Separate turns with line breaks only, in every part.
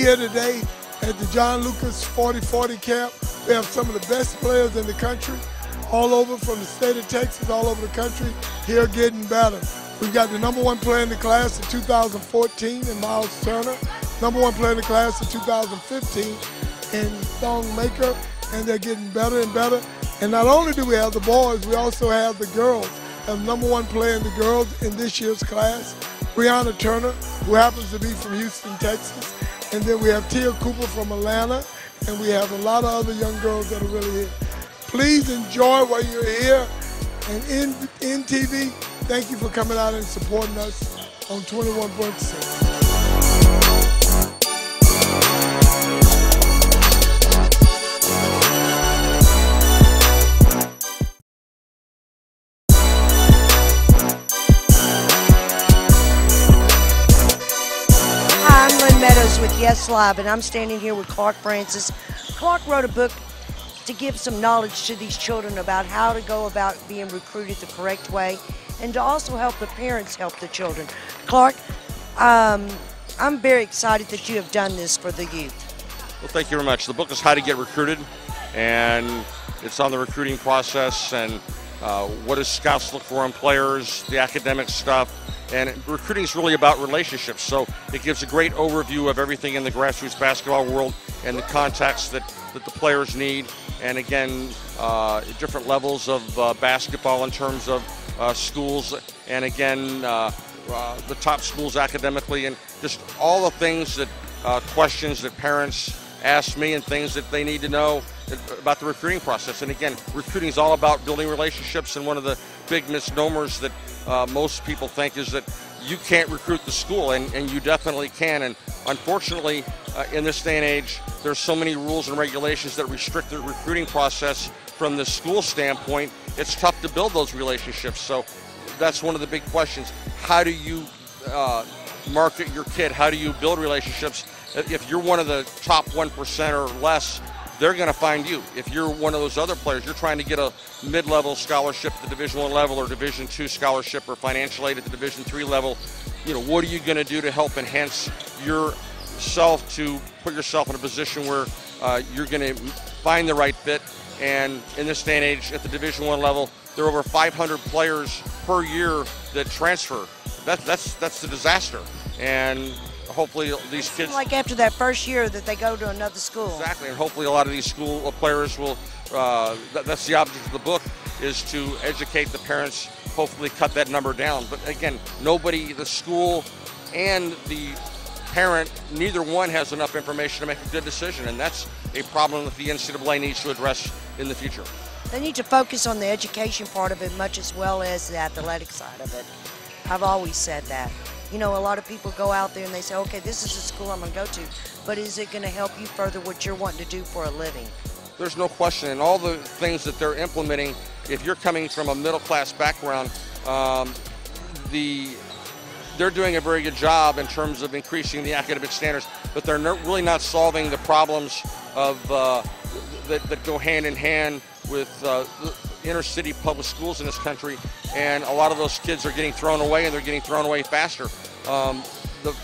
here today at the John Lucas 40-40 camp. We have some of the best players in the country, all over from the state of Texas, all over the country, here getting better. We've got the #1 player in the class in 2014 in Miles Turner, #1 player in the class in 2015 in Thon Maker, and they're getting better and better. And not only do we have the boys, we also have the girls. We have #1 player in the girls in this year's class, Brianna Turner, who happens to be from Houston, Texas. And then we have Tia Cooper from Atlanta, and we have a lot of other young girls that are really here. Please enjoy while you're here. And in TV, thank you for coming out and supporting us on 21.6.
With Yes Live, and I'm standing here with Clark Francis. Clark wrote a book to give some knowledge to these children about how to go about being recruited the correct way, and to also help the parents help the children. Clark, I'm very excited that you have done this for the youth.
Well, thank you very much. The book is How to Get Recruited, and it's on the recruiting process and what do scouts look for in players, the academic stuff. And recruiting is really about relationships, so it gives a great overview of everything in the grassroots basketball world and the context that the players need. And again, different levels of basketball in terms of schools, and again, the top schools academically, and just all the things that, questions that parents ask me and things that they need to know about the recruiting process. And again, recruiting is all about building relationships, and one of the big misnomers that most people think is that you can't recruit the school, and you definitely can. And unfortunately, in this day and age, there's so many rules and regulations that restrict the recruiting process from the school standpoint. It's tough to build those relationships. So that's one of the big questions. How do you market your kid? How do you build relationships? If you're one of the top 1% or less, they're going to find you. If you're one of those other players, you're trying to get a mid-level scholarship at the Division I level, or Division II scholarship, or financial aid at the Division III level, you know, what are you going to do to help enhance yourself, to put yourself in a position where you're going to find the right fit? And in this day and age, at the Division I level, there are over 500 players per year that transfer. That's a disaster. And hopefully these kids,
like after that first year, that they go to another school.
Exactly, and hopefully a lot of these school players will, that's the object of the book, is to educate the parents, hopefully cut that number down. But again, nobody, the school and the parent, neither one has enough information to make a good decision, and that's a problem that the NCAA needs to address in the future.
They need to focus on the education part of it much as well as the athletic side of it. I've always said that. You know, a lot of people go out there and they say, okay, this is the school I'm going to go to, but is it going to help you further what you're wanting to do for a living?
There's no question. And all the things that they're implementing, if you're coming from a middle-class background, they're doing a very good job in terms of increasing the academic standards, but they're really not solving the problems of that go hand in hand with inner city public schools in this country, and a lot of those kids are getting thrown away, and they're getting thrown away faster. The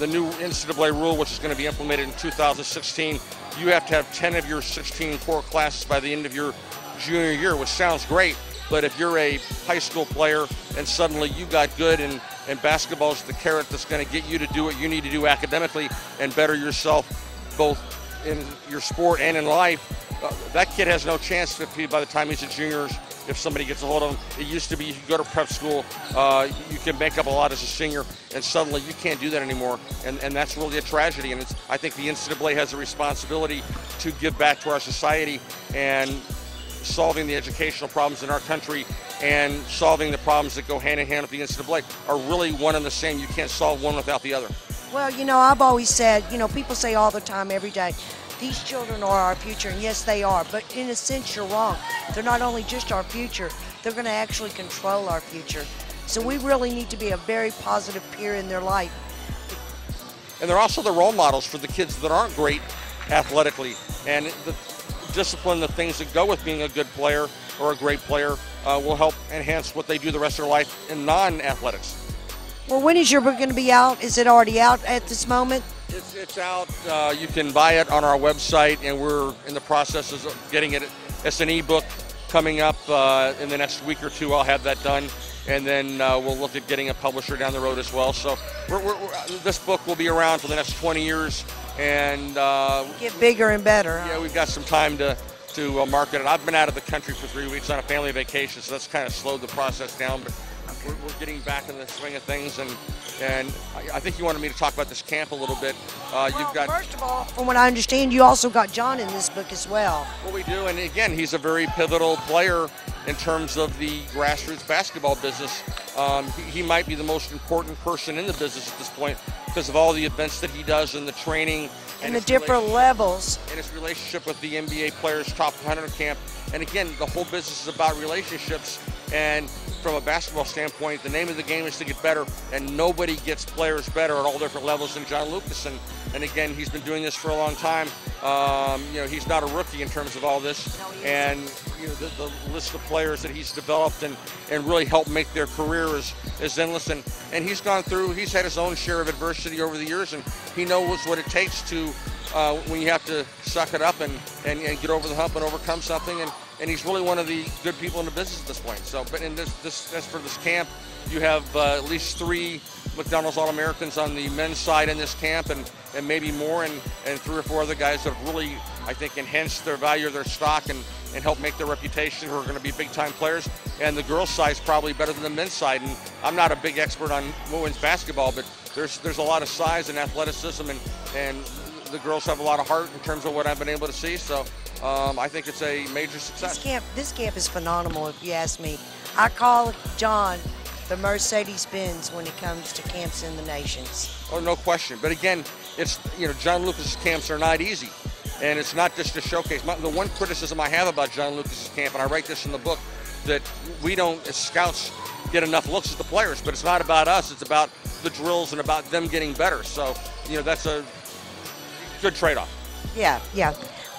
new NCAA rule, which is going to be implemented in 2016, you have to have 10 of your 16 core classes by the end of your junior year, which sounds great, but if you're a high school player and suddenly you got good, and basketball is the carrot that's going to get you to do what you need to do academically and better yourself both in your sport and in life, that kid has no chance by the time he's a junior. If somebody gets a hold of him, it used to be you could go to prep school, you can make up a lot as a senior, and suddenly you can't do that anymore, and that's really a tragedy. And I think the NCAA has a responsibility to give back to our society, and solving the educational problems in our country and solving the problems that go hand in hand with the NCAA are really one and the same. You can't solve one without the other.
Well, you know, I've always said, you know, people say all the time, every day, these children are our future, and yes, they are, but in a sense, you're wrong. They're not only just our future, they're going to actually control our future. So we really need to be a very positive peer in their life.
And they're also the role models for the kids that aren't great athletically, and the discipline, the things that go with being a good player or a great player will help enhance what they do the rest of their life in non-athletics.
Well, when is your book going to be out? Is it already out at this moment?
It's out. You can buy it on our website, and we're in the process of getting it. It's an ebook coming up in the next week or two. I'll have that done, and then we'll look at getting a publisher down the road as well. So this book will be around for the next 20 years, and
get bigger and better. Huh?
Yeah, we've got some time to market it. I've been out of the country for 3 weeks on a family vacation, so that's kind of slowed the process down. But we're getting back in the swing of things, and I think you wanted me to talk about this camp a little bit. You've got,
first of all, from what I understand, you also got John in this book as well.
Well, we do, and again, he's a very pivotal player in terms of the grassroots basketball business. He might be the most important person in the business at this point because of all the events that he does and the training.
And the different levels.
And his relationship with the NBA players, top 100 camp. And again, the whole business is about relationships. And from a basketball standpoint, the name of the game is to get better. And nobody gets players better at all different levels than John Lucas. And again, he's been doing this for a long time. He's not a rookie in terms of all this. And the list of players that he's developed and really helped make their career is endless. And he's gone through, he's had his own share of adversity over the years, and he knows what it takes to when you have to suck it up and get over the hump and overcome something. And he's really one of the good people in the business at this point. So, but in as for this camp, you have at least 3 McDonald's All-Americans on the men's side in this camp, and maybe more, and 3 or 4 other guys that have really, I think, enhanced their value of their stock and helped make their reputation, who are going to be big-time players. And the girls' side is probably better than the men's side. And I'm not a big expert on women's basketball, but there's a lot of size and athleticism, and the girls have a lot of heart in terms of what I've been able to see. So I think it's a major success.
This camp is phenomenal, if you ask me. I call John the Mercedes-Benz when it comes to camps in the nations.
Oh, no question. But again, it's John Lucas's camps are not easy, and it's not just a showcase. The one criticism I have about John Lucas's camp, and I write this in the book, that we don't, as scouts, get enough looks at the players. But it's not about us. It's about the drills and about them getting better. So that's a good trade-off.
Yeah.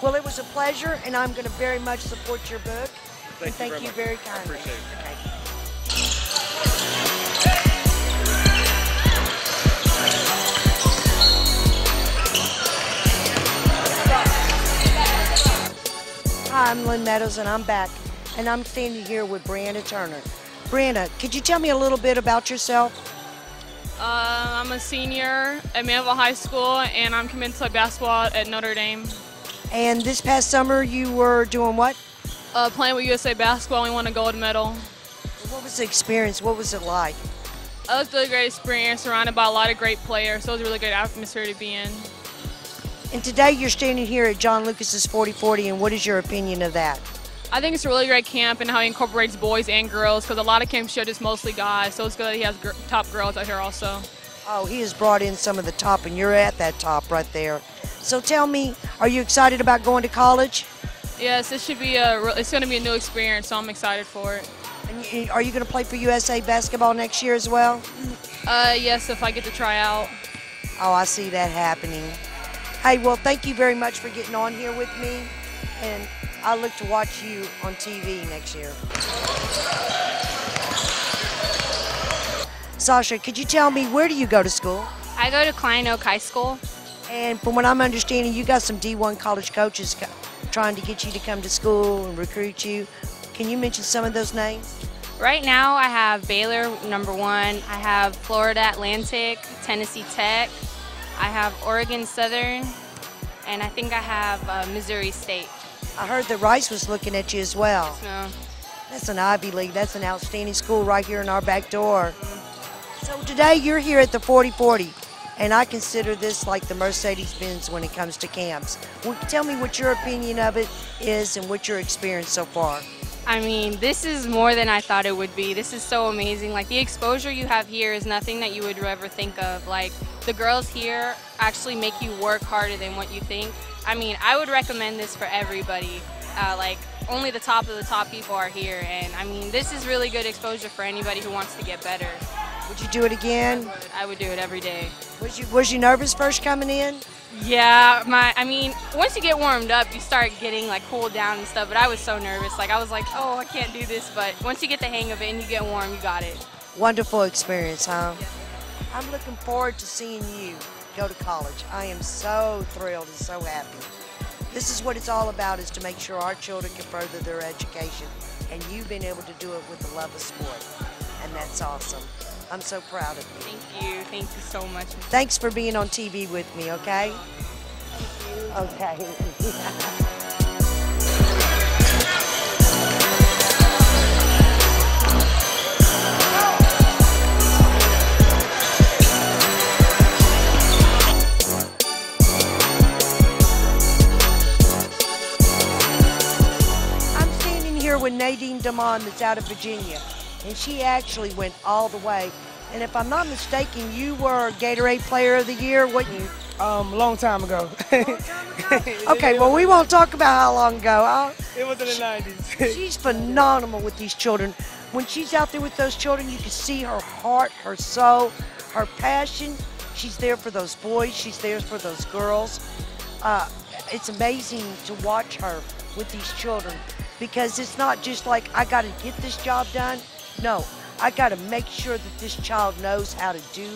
Well, it was a pleasure, and I'm going to very much support your book. Thank you very kindly.
I appreciate it.
Okay. Hi, I'm Lynn Meadows, and I'm back, and I'm standing here with Brianna Turner. Brianna, could you tell me a little bit about yourself?
I'm a senior at Manville High School, and I'm committed to play basketball at Notre Dame.
And this past summer, you were doing what?
Playing with USA Basketball, we won a gold medal.
What was the experience? What was it like?
It was a really great experience, surrounded by a lot of great players, so it was a really good atmosphere to be in.
And today you're standing here at John Lucas's 40-40, and what is your opinion of that?
I think it's a really great camp and how he incorporates boys and girls, because a lot of camps show just mostly guys, so it's good that he has top girls out here also.
Oh, he has brought in some of the top, and you're at that top right there. So tell me, are you excited about going to college?
Yes, it's going to be a new experience, so I'm excited for it.
And are you going to play for USA Basketball next year as well?
Yes, if I get to try out.
Oh, I see that happening. Hey, well, thank you very much for getting on here with me, and I look to watch you on TV next year. Sasha, could you tell me, where do you go to school?
I go to Klein Oak High School.
And from what I'm understanding, you got some D1 college coaches trying to get you to come to school and recruit you. Can you mention some of those names?
Right now I have Baylor, #1. I have Florida Atlantic, Tennessee Tech. I have Oregon Southern, and I think I have Missouri State.
I heard that Rice was looking at you as well.
No.
That's an Ivy League. That's an outstanding school right here in our back door. So today you're here at the 40-40, and I consider this like the Mercedes-Benz when it comes to camps. Well, tell me what your opinion of it is and what your experience so far.
I mean, this is more than I thought it would be. This is so amazing. Like, the exposure you have here is nothing that you would ever think of. Like, the girls here actually make you work harder than what you think. I mean, I would recommend this for everybody. Like, only the top of the top people are here. And, I mean, this is really good exposure for anybody who wants to get better.
Would you do it again?
I would do it every day.
Was you nervous first coming in?
Yeah, I mean, once you get warmed up, you start getting like cooled down and stuff, but I was so nervous. Like, I was like, oh, I can't do this, but once you get the hang of it and you get warm, you got it.
Wonderful experience, huh?
Yeah.
I'm looking forward to seeing you go to college. I am so thrilled and so happy. This is what it's all about, is to make sure our children can further their education. And you've been able to do it with the love of sport. And that's awesome. I'm so proud of you.
Thank you. Thank you so much.
Thanks for being on TV with me, okay? Okay. With Nadine Demond, that's out of Virginia, and she actually went all the way. And if I'm not mistaken, you were Gatorade Player of the Year, weren't you?
Long time ago.
Okay, well, we won't talk about how long ago.
It was in the 90s.
She's phenomenal with these children. When she's out there with those children, you can see her heart, her soul, her passion. She's there for those boys. She's there for those girls. It's amazing to watch her with these children, because it's not just like, I got to get this job done. No, I got to make sure that this child knows how to do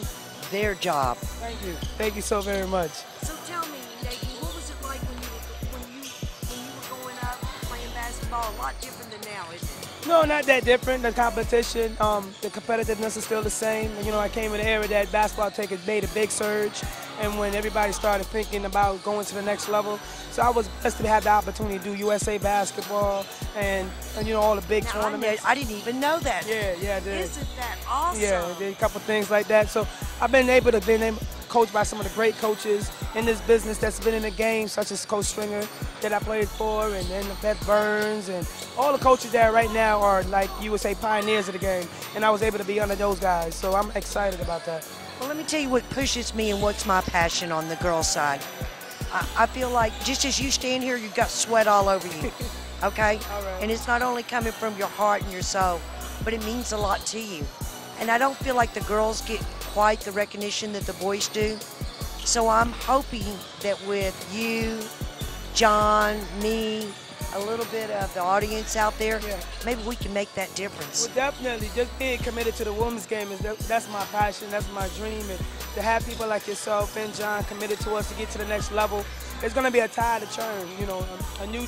their job.
Thank you. Thank you so very much.
So tell me, Nadine, what was it like when you were growing up playing basketball? A lot different than now, isn't it?
No, not that different. The competition, the competitiveness is still the same. You know, I came in an era that basketball made a big surge, and when everybody started thinking about going to the next level. So I was blessed to have the opportunity to do USA basketball and you know, all the big tournaments.
I didn't even know that.
Yeah, I did.
Isn't that awesome?
Yeah, I did a couple things like that. So I've been able to coached by some of the great coaches in this business that's been in the game, such as Coach Stringer that I played for, and then Beth Burns, and all the coaches that right now are, like you would say, pioneers of the game. And I was able to be under those guys, so I'm excited about that.
Well, let me tell you what pushes me and what's my passion on the girls' side. I feel like just as you stand here, you've got sweat all over you, okay?
All right.
And it's not only coming from your heart and your soul, but it means a lot to you. And I don't feel like the girls get quite the recognition that the boys do. So I'm hoping that with you, John, me, a little bit of the audience out there, maybe we can make that difference.
Well, definitely, just being committed to the women's game, that's my passion, that's my dream. And to have people like yourself and John committed to us to get to the next level, it's going to be a tide to churn, you know, a new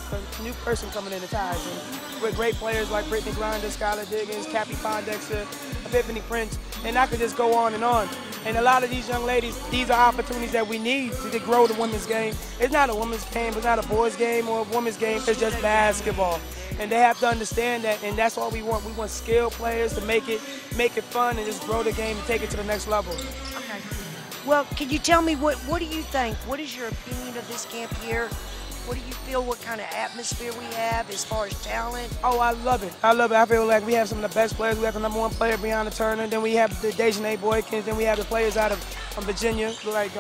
person coming in the tides. And with great players like Brittany Grinder, Skylar Diggins, Cappie Pondexter, Epiphany Prince, and I could just go on. And a lot of these young ladies, these are opportunities that we need to grow the women's game. It's not a women's game, it's not a boys' game or a women's game, it's just basketball. And they have to understand that, and that's all we want. We want skilled players to make it fun and just grow the game and take it to the next level.
Okay. Well, can you tell me what do you think? What is your opinion of this camp here? What do you feel, what kind of atmosphere we have as far as talent?
Oh, I love it. I love it. I feel like we have some of the best players. We have the #1 player, Breonna Turner. Then we have the Dejanay Boykins. Then we have the players out of Virginia, like,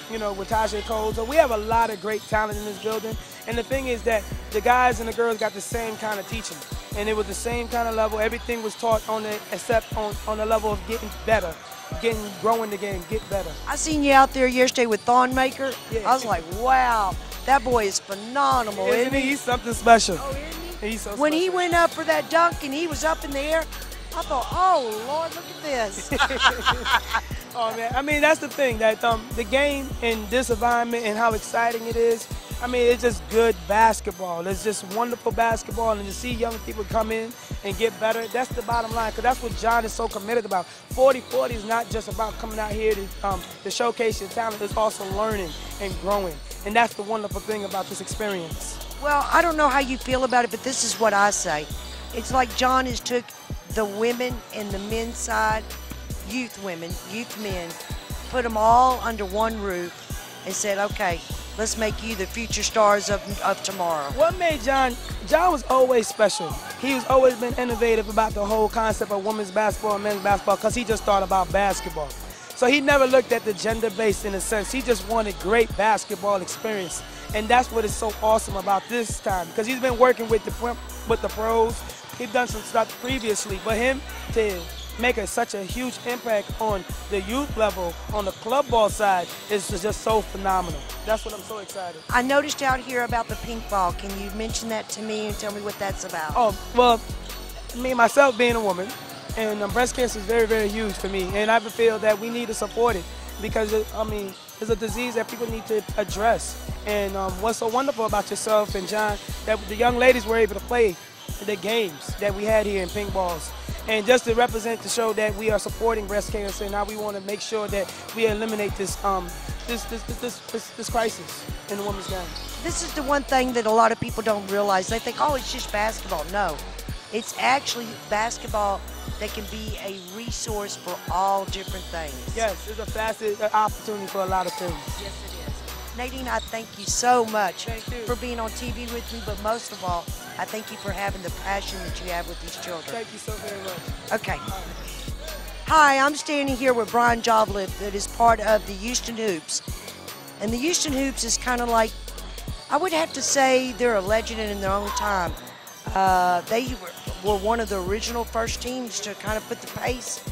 you know, with Tajay Cole. So we have a lot of great talent in this building. And the thing is that the guys and the girls got the same kind of teaching. And it was the same kind of level. Everything was taught except on the level of getting better. Growing the game, get better.
I seen you out there yesterday with Thon Maker.
Yeah.
I was like, wow, that boy is phenomenal, isn't he?
He's something special.
Oh, isn't he?
He's so
when
special.
he went up for that dunk and he was up in the air, I thought, oh, Lord, look at this.
Oh, man. I mean, that's the thing, that the game in this environment and how exciting it is, I mean, it's just good basketball. It's just wonderful basketball, and to see young people come in and get better, that's the bottom line, because that's what John is so committed about. 40-40 is not just about coming out here to showcase your talent. It's also learning and growing, and that's the wonderful thing about this experience.
Well, I don't know how you feel about it, but this is what I say. It's like John has took the women and the men's side, youth women, youth men, put them all under one roof and said, okay, let's make you the future stars of tomorrow.
What made John was always special. He's always been innovative about the whole concept of women's basketball and men's basketball, because he just thought about basketball. So he never looked at the gender-based in a sense. He just wanted great basketball experience. And that's what is so awesome about this time, because he's been working with the pros. He's done some stuff previously, but him to make such a huge impact on the youth level, on the club ball side, is just so phenomenal. That's what I'm so excited.
I noticed out here about the pink ball. Can you mention that to me and tell me what that's about?
Oh, well, me myself being a woman, And breast cancer is very, very huge for me. And I feel that we need to support it because, it's a disease that people need to address. And what's so wonderful about yourself and John, that the young ladies were able to play the games that we had here in ping balls. And just to represent to show that we are supporting breast cancer and how we want to make sure that we eliminate this this crisis in the women's game.
This is the one thing that a lot of people don't realize. They think, oh, it's just basketball. No, it's actually basketball that can be a resource for all different things.
Yes, it's a facet, an opportunity for a lot of things.
Yes, it is. Nadine, I thank you so much
Thank you.
for being on TV with me, but most of all, I thank you for having the passion that you have with these children.
Thank you so very much.
Okay. Hi, I'm standing here with Brian Joblett, that is part of the Houston Hoops. And the Houston Hoops is kind of like, I would have to say they're a legend in their own time. They were one of the original first teams to kind of put the pace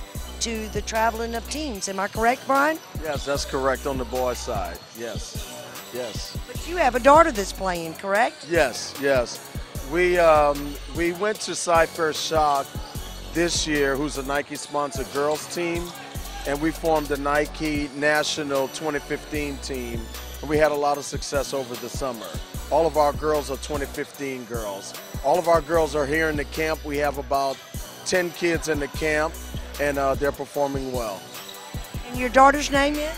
to the traveling of teams. Am I correct, Brian?
Yes, that's correct on the boys' side. Yes, yes.
But you have a daughter that's playing, correct?
Yes, yes. We went to Cypher Shock this year, who's a Nike-sponsored girls team, and we formed the Nike National 2015 team, and we had a lot of success over the summer. All of our girls are 2015 girls. All of our girls are here in the camp. We have about 10 kids in the camp, and they're performing well.
And your daughter's name is?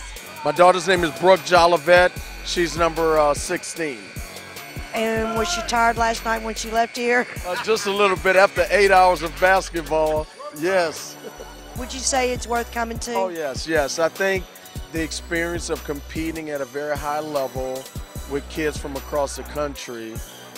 My daughter's name is Brooke Jolivet. She's number 16.
And was she tired last night when she left here?
Just a little bit after 8 hours of basketball, yes.
Would you say it's worth coming to?
Oh, yes, yes. I think the experience of competing at a very high level with kids from across the country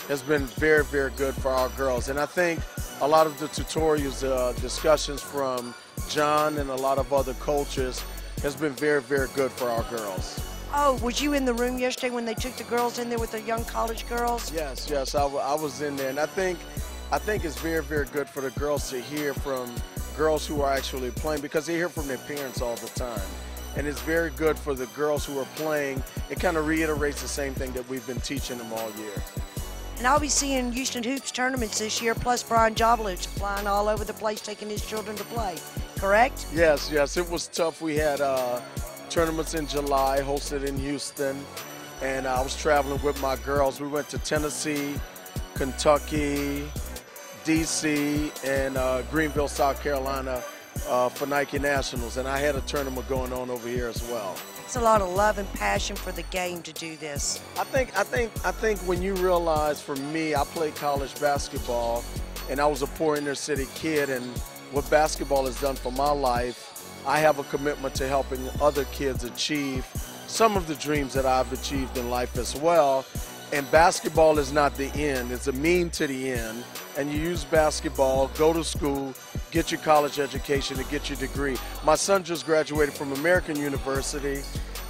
has been very, very good for our girls. And I think a lot of the tutorials, discussions from John and a lot of other coaches has been very, very good for our girls.
Oh, was you in the room yesterday when they took the girls in there with the young college girls?
Yes, yes, I was in there. And I think it's very, very good for the girls to hear from girls who are actually playing, because they hear from their parents all the time. And it's very good for the girls who are playing. It kind of reiterates the same thing that we've been teaching them all year.
And I'll be seeing Houston Hoops tournaments this year, plus Brian Joblett flying all over the place, taking his children to play, correct?
Yes, yes, it was tough. We had tournaments in July, hosted in Houston, and I was traveling with my girls. We went to Tennessee, Kentucky, DC, and Greenville, South Carolina for Nike Nationals, and I had a tournament going on over here as well.
It's a lot of love and passion for the game to do this.
I think when you realize, for me, I played college basketball, and I was a poor inner city kid, and what basketball has done for my life, I have a commitment to helping other kids achieve some of the dreams that I've achieved in life as well. And basketball is not the end, it's a mean to the end. And you use basketball, go to school, get your college education to get your degree. My son just graduated from American University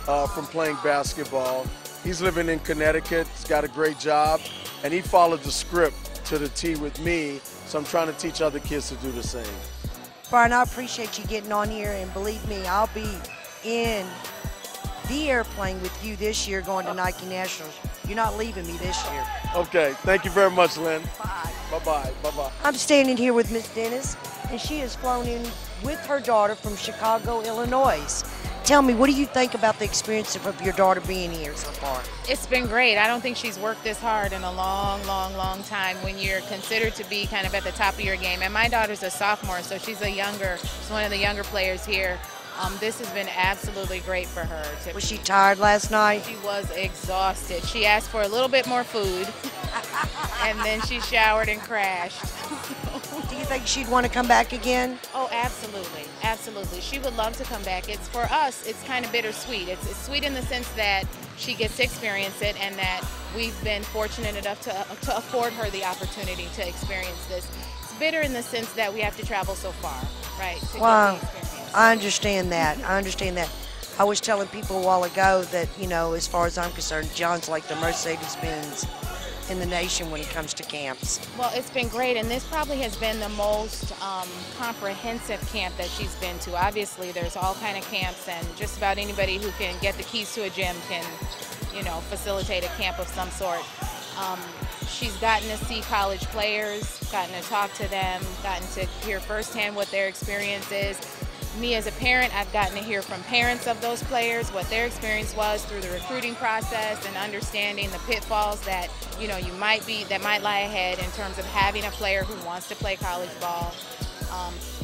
from playing basketball. He's living in Connecticut, he's got a great job, and he followed the script to the T with me, so I'm trying to teach other kids to do the same.
Brian, I appreciate you getting on here, and believe me, I'll be in the airplane with you this year going to Nike Nationals. You're not leaving me this year.
Okay, thank you very much, Lynn.
Bye.
Bye-bye, bye-bye.
I'm standing here with Miss Dennis, and she has flown in with her daughter from Chicago, Illinois. Tell me, what do you think about the experience of your daughter being here so far?
It's been great. I don't think she's worked this hard in a long, long, long time when you're considered to be kind of at the top of your game. And my daughter's a sophomore, so she's one of the younger players here. This has been absolutely great for her.
Was she tired last night?
She was exhausted. She asked for a little bit more food, and then she showered and crashed.
Do you think she'd want to come back again?
Oh, absolutely. Absolutely. She would love to come back. It's, for us, it's kind of bittersweet. It's sweet in the sense that she gets to experience it, and that we've been fortunate enough to afford her the opportunity to experience this. It's bitter in the sense that we have to travel so far, right?
Wow. I understand that. I understand that. I was telling people a while ago that, you know, as far as I'm concerned, John's like the Mercedes-Benz in the nation when it comes to camps.
Well, it's been great, and this probably has been the most comprehensive camp that she's been to. Obviously, there's all kind of camps, and just about anybody who can get the keys to a gym can, you know, facilitate a camp of some sort. She's gotten to see college players, gotten to talk to them, gotten to hear firsthand what their experience is. Me as a parent, I've gotten to hear from parents of those players what their experience was through the recruiting process and understanding the pitfalls that that might lie ahead in terms of having a player who wants to play college ball.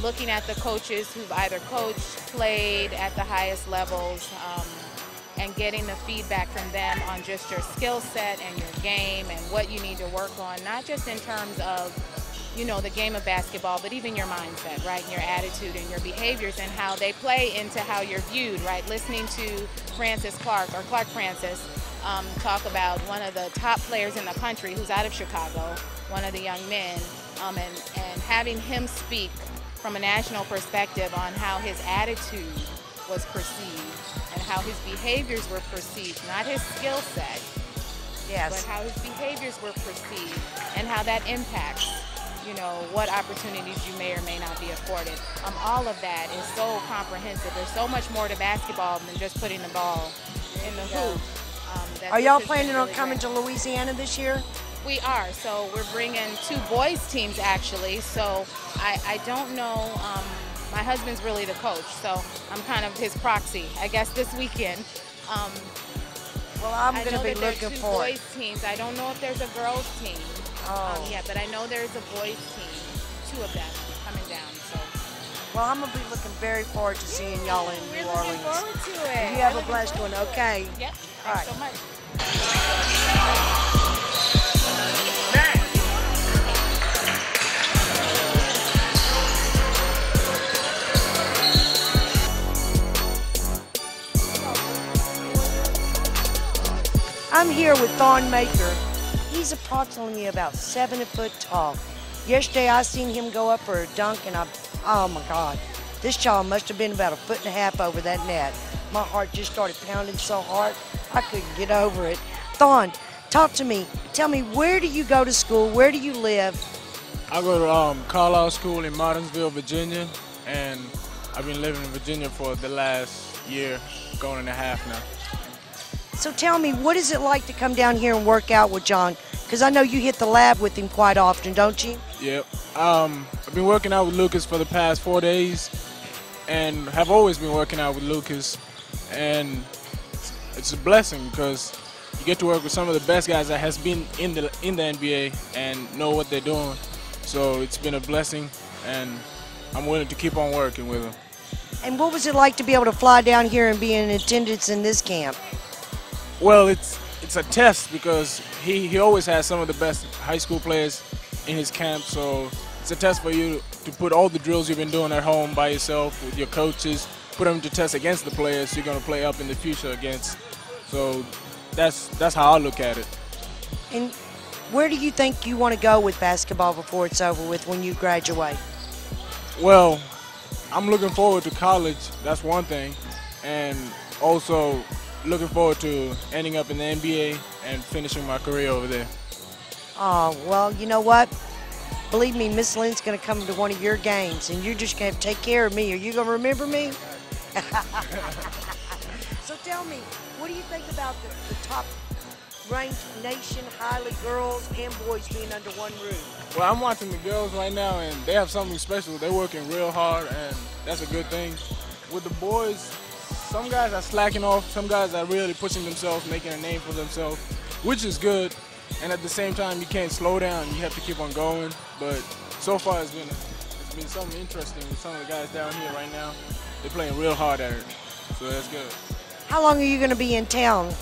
Looking at the coaches who've either coached, played at the highest levels, and getting the feedback from them on just your skill set and your game and what you need to work on, not just in terms of the game of basketball, but even your mindset, right, and your attitude and your behaviors and how they play into how you're viewed, right? Listening to Clark Francis, talk about one of the top players in the country who's out of Chicago, one of the young men, and having him speak from a national perspective on how his attitude was perceived and how his behaviors were perceived, not his skill set, but how his behaviors were perceived and how that impacts what opportunities you may or may not be afforded. All of that is so comprehensive. There's so much more to basketball than just putting the ball in the hoop.
Are y'all planning on coming to Louisiana this year?
We are. So we're bringing 2 boys teams actually. So I don't know. My husband's really the coach, so I'm kind of his proxy, I guess, this weekend.
Well, I'm going to be looking for it.
Boys teams. I don't know if there's a girls team. Yeah, but I know there's a boys team, 2 of them coming down. So.
Well, I'm going to be looking very forward to seeing y'all in New Orleans.
We're looking forward to it.
You have a blessed one, okay?
Yep.
All right.
Thanks so much.
I'm here with Thon Maker. He's approximately about 7 foot tall. Yesterday I seen him go up for a dunk and oh my God, this child must have been about 1.5 feet over that net. My heart just started pounding so hard I couldn't get over it. Thon, talk to me. Tell me, where do you go to school? Where do you live?
I go to Carlisle School in Martinsville, Virginia, and I've been living in Virginia for the last year, going and a half now.
So tell me, what is it like to come down here and work out with John? Because I know you hit the lab with him quite often, don't you?
Yep. I've been working out with Lucas for the past 4 days and have always been working out with Lucas. And it's a blessing because you get to work with some of the best guys that has been in the NBA and know what they're doing. So it's been a blessing, and I'm willing to keep on working with him.
And what was it like to be able to fly down here and be in attendance in this camp?
Well, it's a test because he always has some of the best high school players in his camp, so it's a test for you to put all the drills you've been doing at home by yourself with your coaches, put them to test against the players you're going to play up in the future against. So that's how I look at it.
And where do you think you want to go with basketball before it's over with when you graduate?
Well, I'm looking forward to college, that's one thing, and also looking forward to ending up in the NBA and finishing my career over there.
Oh, well, you know what? Believe me, Miss Lynn's going to come to one of your games, and you're just going to take care of me. Are you going to remember me? So tell me, what do you think about the top-ranked nation, highly girls and boys being under one roof?
Well, I'm watching the girls right now, and they have something special. They're working real hard, and that's a good thing. With the boys, some guys are slacking off. Some guys are really pushing themselves, making a name for themselves, which is good. And at the same time, you can't slow down. You have to keep on going. But so far, it's been something interesting with some of the guys down here right now. They're playing real hard at it, so that's good.
How long are you going to be in town?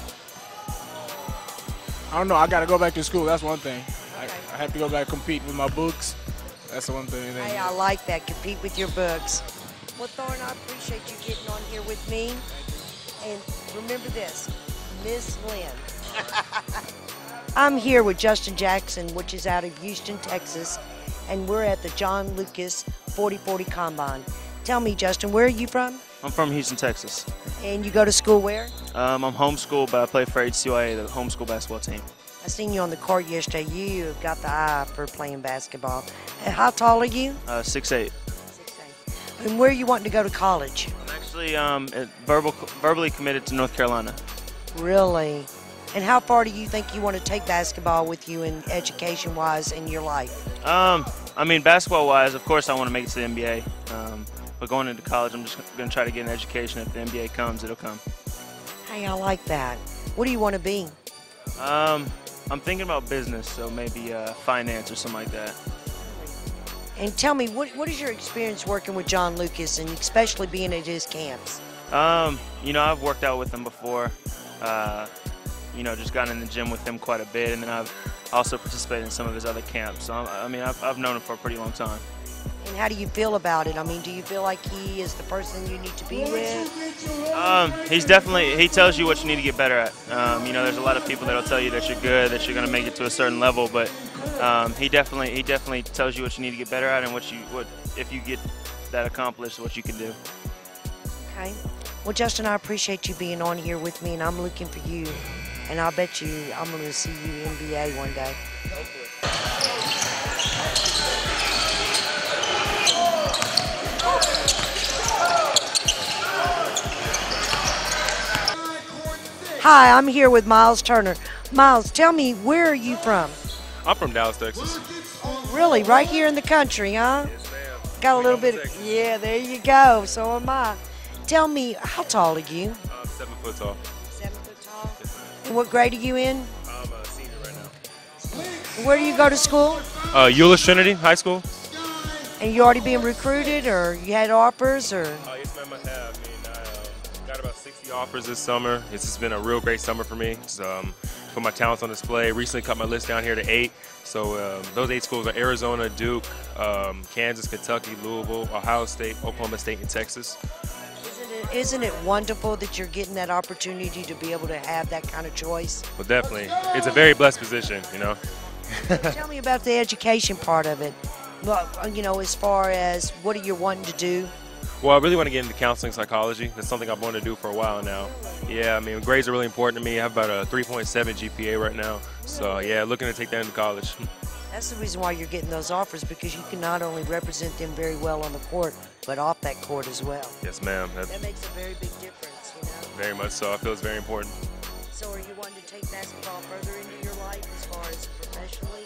I don't know. I got to go back to school. That's one thing. Okay. I have to go back and compete with my books. That's the one thing.
Hey, I like that. Compete with your books. Well, Thorne, I appreciate you getting on here with me. And remember this, Miss Lynn. I'm here with Justin Jackson, which is out of Houston, Texas, and we're at the John Lucas 40-40 Combine. Tell me, Justin, where are you from?
I'm from Houston, Texas.
And you go to school where?
I'm homeschooled, but I play for HCYA, the homeschool basketball team.
I seen you on the court yesterday. You have got the eye for playing basketball. And how tall are you?
6'8".
6'8". And where are you wanting to go to college?
I'm actually verbally committed to North Carolina.
Really? And how far do you think you want to take basketball with you in education-wise in your life?
I mean, basketball-wise, of course I want to make it to the NBA. But going into college, I'm just going to try to get an education. If the NBA comes, it'll come.
Hey, I like that. What do you want to be?
I'm thinking about business, so maybe finance or something like that.
And tell me, what is your experience working with John Lucas, and especially being at his camps?
You know, I've worked out with him before. You know, just gotten in the gym with him quite a bit, and then I've also participated in some of his other camps. So, I mean, I've known him for a pretty long time.
And how do you feel about it? I mean, do you feel like he is the person you need to be with?
He's definitely, he tells you what you need to get better at. You know, there's a lot of people that'll tell you that you're good, that you're going to make it to a certain level, but he definitely tells you what you need to get better at and what if you get that accomplished, what you can do.
Okay. Well, Justin, I appreciate you being on here with me, and I'm looking for you. And I'll bet you I'm going to see you NBA one day. Hi, I'm here with Miles Turner. Miles, tell me, where are you from?
I'm from Dallas, Texas.
Really? Right here in the country, huh?
Yes, ma'am.
Got a little bit of, yeah, there you go. So am I. Tell me, how tall are you?
I'm 7 foot tall.
7 foot tall. And what grade are you in?
I'm a senior right now.
Where do you go to school?
Euless Trinity High School.
And you already being recruited, or you had offers, or?
Yes, ma'am, I have. I got about 60 offers this summer. It's just been a real great summer for me. It's, put my talents on display. Recently cut my list down here to 8. So those 8 schools are Arizona, Duke, Kansas, Kentucky, Louisville, Ohio State, Oklahoma State, and Texas.
Isn't it wonderful that you're getting that opportunity to be able to have that kind of choice?
Well, definitely. It's a very blessed position, you know.
Tell me about the education part of it. Well, you know, as far as what are you wanting to do?
Well, I really want to get into counseling psychology. That's something I've wanted to do for a while now. Yeah, I mean, grades are really important to me. I have about a 3.7 GPA right now. So, yeah, looking to take that into college.
That's the reason why you're getting those offers, because you can not only represent them very well on the court, but off that court as well.
Yes, ma'am.
That makes a very big difference, you know?
Very much so. I feel it's very important.
So are you wanting to take basketball further into your life as far as professionally?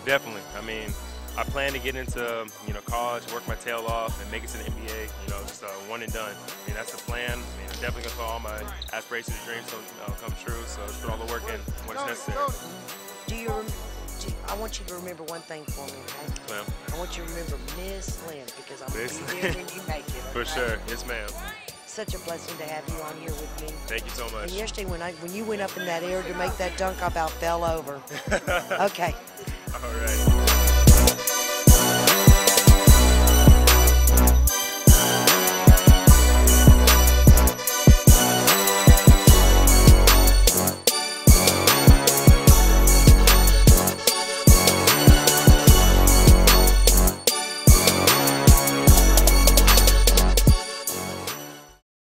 Definitely. I mean, I plan to get into, you know, college, work my tail off, and make it to the NBA, you know, just one and done. I mean, that's the plan. I mean, I'm definitely going to put all my aspirations and dreams to come true, so let's put all the work in when it's necessary.
I want you to remember one thing for me, okay?
Ma'am.
I want you to remember Miss Lynn, because I'm going to be there when you make it.
For
okay?
sure. Yes, ma'am.
Such a blessing to have you on here with me.
Thank you so much.
And yesterday when you went up in that air to make that dunk, I about fell over. Okay.
All right.